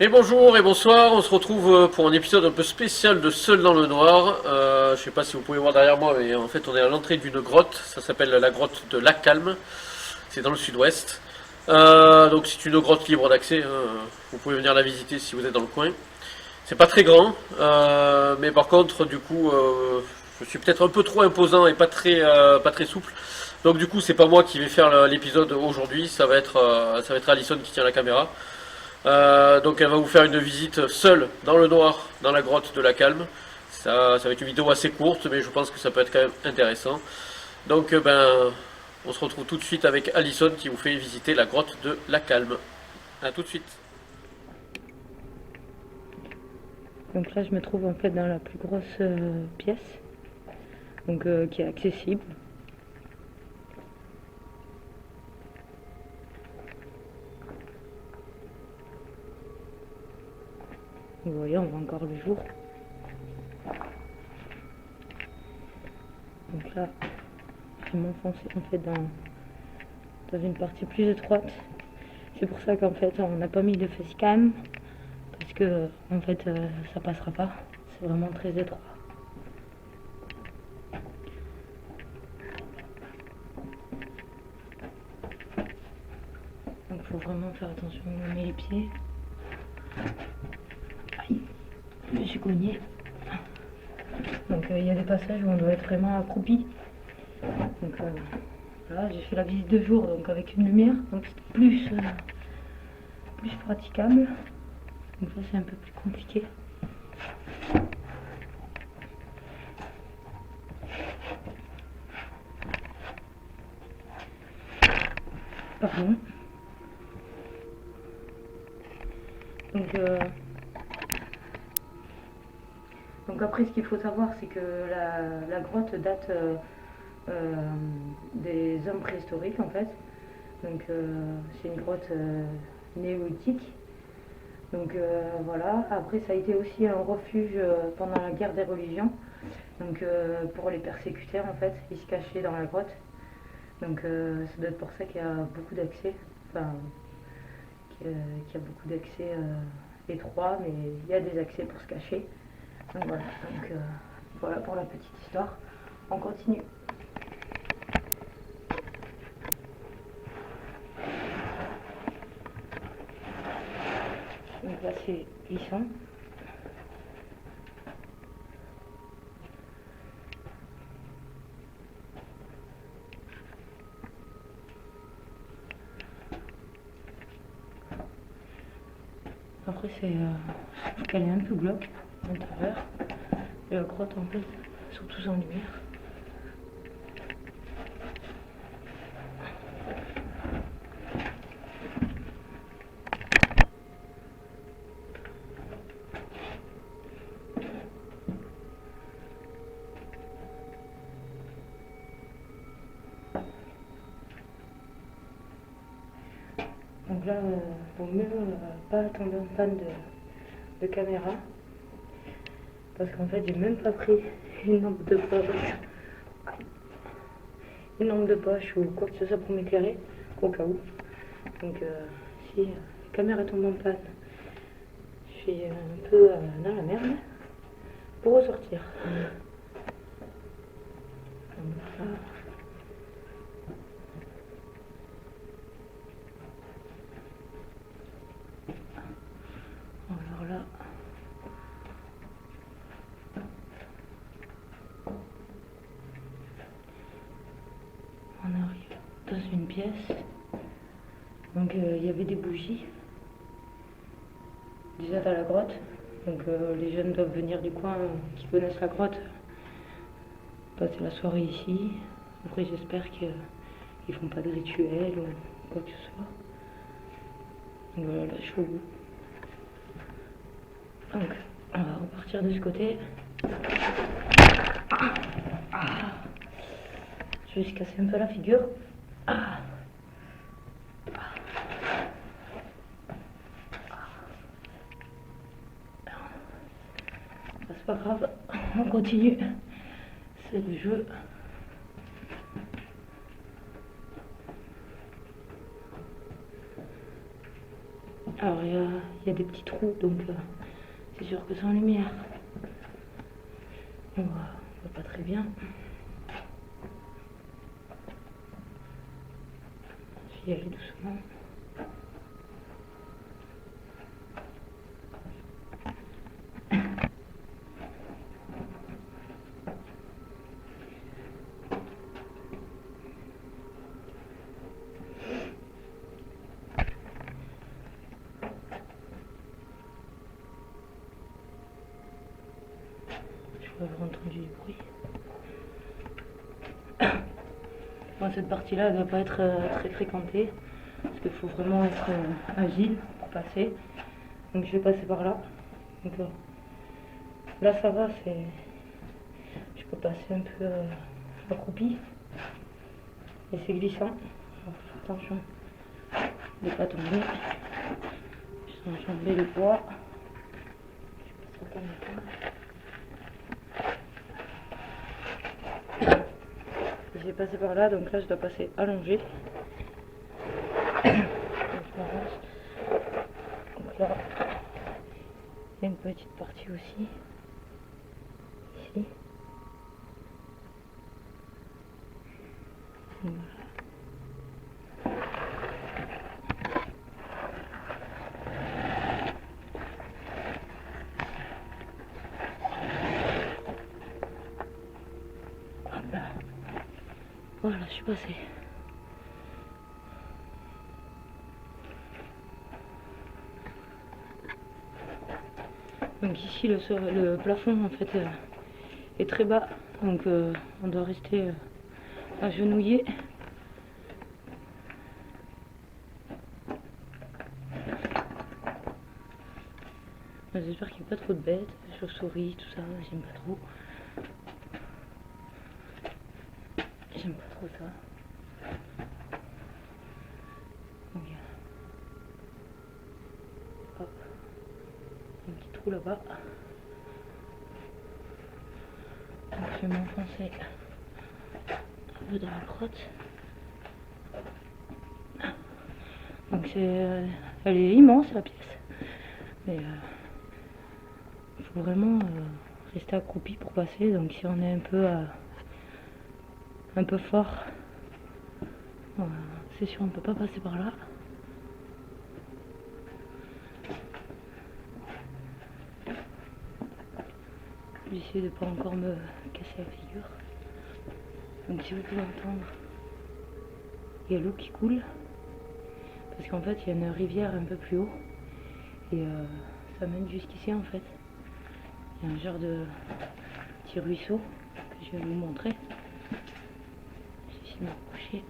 Et bonjour et bonsoir, on se retrouve pour un épisode un peu spécial de Seul dans le Noir. Je sais pas si vous pouvez voir derrière moi, mais en fait on est à l'entrée d'une grotte, ça s'appelle la grotte de Lac Calme, c'est dans le sud-ouest. Donc c'est une grotte libre d'accès, hein. Vous pouvez venir la visiter si vous êtes dans le coin. C'est pas très grand, mais par contre du coup je suis peut-être un peu trop imposant et pas très souple. Donc du coup c'est pas moi qui vais faire l'épisode aujourd'hui, ça va être Alison qui tient la caméra. Donc elle va vous faire une visite seule dans le noir, dans la grotte de la Calme. Ça va être une vidéo assez courte, mais je pense que ça peut être quand même intéressant. Donc on se retrouve tout de suite avec Alison qui vous fait visiter la grotte de la Calme. A tout de suite. Donc là, je me trouve en fait dans la plus grosse pièce, donc qui est accessible. Vous voyez, on voit encore le jour. Donc là, je vais m'enfoncer en fait dans une partie plus étroite. C'est pour ça qu'en fait, on n'a pas mis de facecam parce que en fait, ça passera pas. C'est vraiment très étroit. Donc il faut vraiment faire attention où on met les pieds. Aïe, je me suis cognée. Donc il y a des passages où on doit être vraiment accroupi. Donc voilà, j'ai fait la visite de jour donc avec une lumière, donc c'est plus praticable. Donc là c'est un peu plus compliqué. Pardon. Donc, donc après ce qu'il faut savoir c'est que la grotte date des hommes préhistoriques en fait. Donc c'est une grotte néolithique. Donc voilà, après ça a été aussi un refuge pendant la guerre des religions. Donc pour les persécuteurs en fait, ils se cachaient dans la grotte. Donc ça doit être pour ça qu'il y a beaucoup d'accès. Enfin, qu'il y a beaucoup d'accès étroits, mais il y a des accès pour se cacher. Donc voilà, voilà pour la petite histoire. On continue. Donc là c'est glissant. Après c'est qu'elle est un peu glauque à l'intérieur. Et la grotte en fait, surtout sans lumière. Donc là, vaut mieux pas tomber en panne de caméra. Parce qu'en fait, j'ai même pas pris une lampe de poche. Une lampe de poche ou quoi que ce soit pour m'éclairer, au cas où. Donc si la caméra tombe en panne, je suis un peu dans la merde pour ressortir. Donc, là, alors là, on arrive dans une pièce. Donc il y avait des bougies déjà dans la grotte. Donc les jeunes doivent venir du coin qui connaissent la grotte passer la soirée ici. Après j'espère qu'ils font pas de rituel ou quoi que ce soit. Donc voilà, là je suis au bout. Donc on va repartir de ce côté. Je vais se casser un peu la figure. C'est pas grave, on continue. C'est le jeu. Alors il y a des petits trous, donc c'est sûr que sans lumière, on voit pas très bien. Je vais y aller doucement. Je peux avoir entendu du bruit. Bon, cette partie-là ne doit pas être très fréquentée, parce qu'il faut vraiment être agile pour passer. Donc je vais passer par là. Donc, là ça va, je peux passer un peu accroupi. Et c'est glissant. Alors, attention de ne pas tomber. Je vais enjamber le poids. Je passe j'ai passé par là, donc là je dois passer allongé. Donc là, il y a une petite partie aussi. Ici. Voilà. Voilà, je suis passée. Donc ici le plafond en fait est très bas, donc on doit rester agenouillé. J'espère qu'il n'y a pas trop de bêtes, des chauves-souris, tout ça, j'aime pas trop. J'aime pas trop ça. Donc, hop, un petit trou là-bas. Donc je vais m'enfoncer un peu dans la grotte. Donc elle est immense la pièce, mais il faut vraiment rester accroupi pour passer. Donc si on est un peu fort, c'est sûr on ne peut pas passer par là. J'essaie de pas encore me casser la figure. Donc si vous pouvez entendre, il y a l'eau qui coule, parce qu'en fait il y a une rivière un peu plus haut, et ça mène jusqu'ici en fait. Il y a un genre de petit ruisseau que je vais vous montrer. Je vais essayer de m'approcher.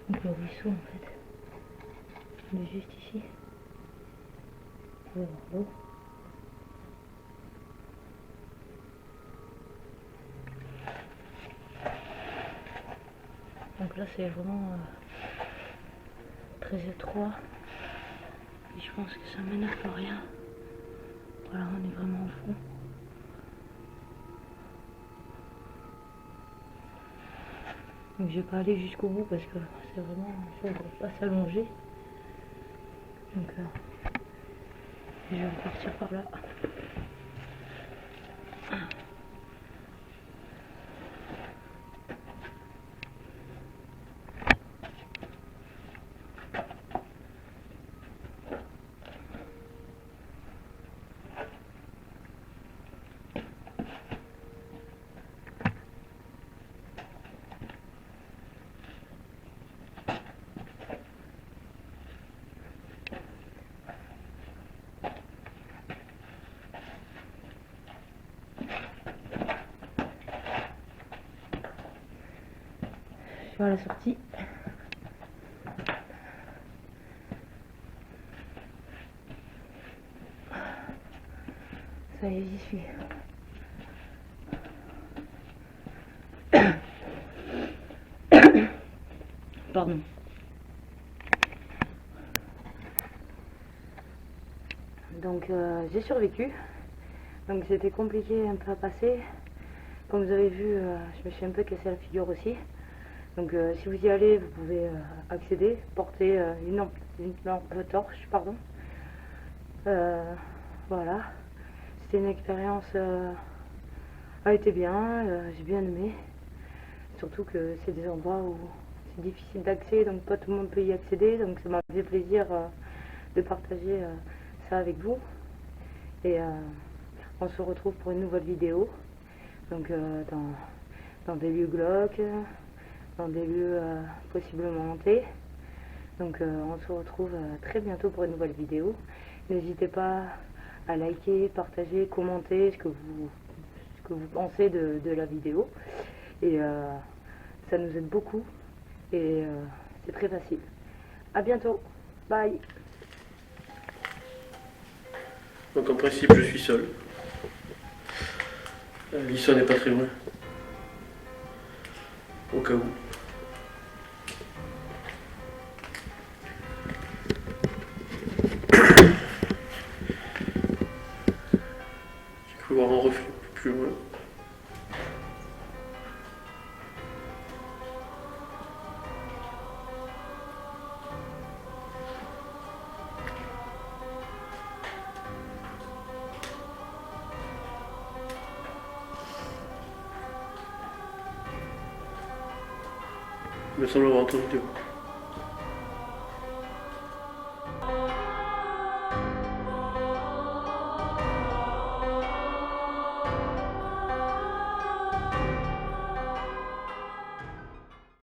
Donc le ruisseau en fait, il est juste ici. Vous pouvez voir l'eau. Donc là c'est vraiment très étroit. Et je pense que ça mène à plus rien. Voilà, on est vraiment au fond. Donc je vais pas aller jusqu'au bout parce que c'est vraiment, il faut pas s'allonger. Donc je vais repartir par là. Je suis à la sortie. Ça y est, j'y suis. Pardon. Donc j'ai survécu. Donc c'était compliqué un peu à passer. Comme vous avez vu, je me suis un peu cassé la figure aussi. Donc si vous y allez, vous pouvez accéder, porter une lampe torche, pardon. Voilà. C'était une expérience a été bien, j'ai bien aimé. Surtout que c'est des endroits où c'est difficile d'accès, donc pas tout le monde peut y accéder. Donc ça m'a fait plaisir de partager ça avec vous. Et on se retrouve pour une nouvelle vidéo. Donc dans des lieux glauques, dans des lieux possiblement hantés. Donc on se retrouve très bientôt pour une nouvelle vidéo. N'hésitez pas à liker, partager, commenter ce que vous pensez de la vidéo. Et ça nous aide beaucoup. Et c'est très facile. À bientôt. Bye. Donc en principe je suis seul. Lisa n'est pas très loin. Au cas où. J'ai cru voir un reflet plus loin. Il me semble avoir entendu.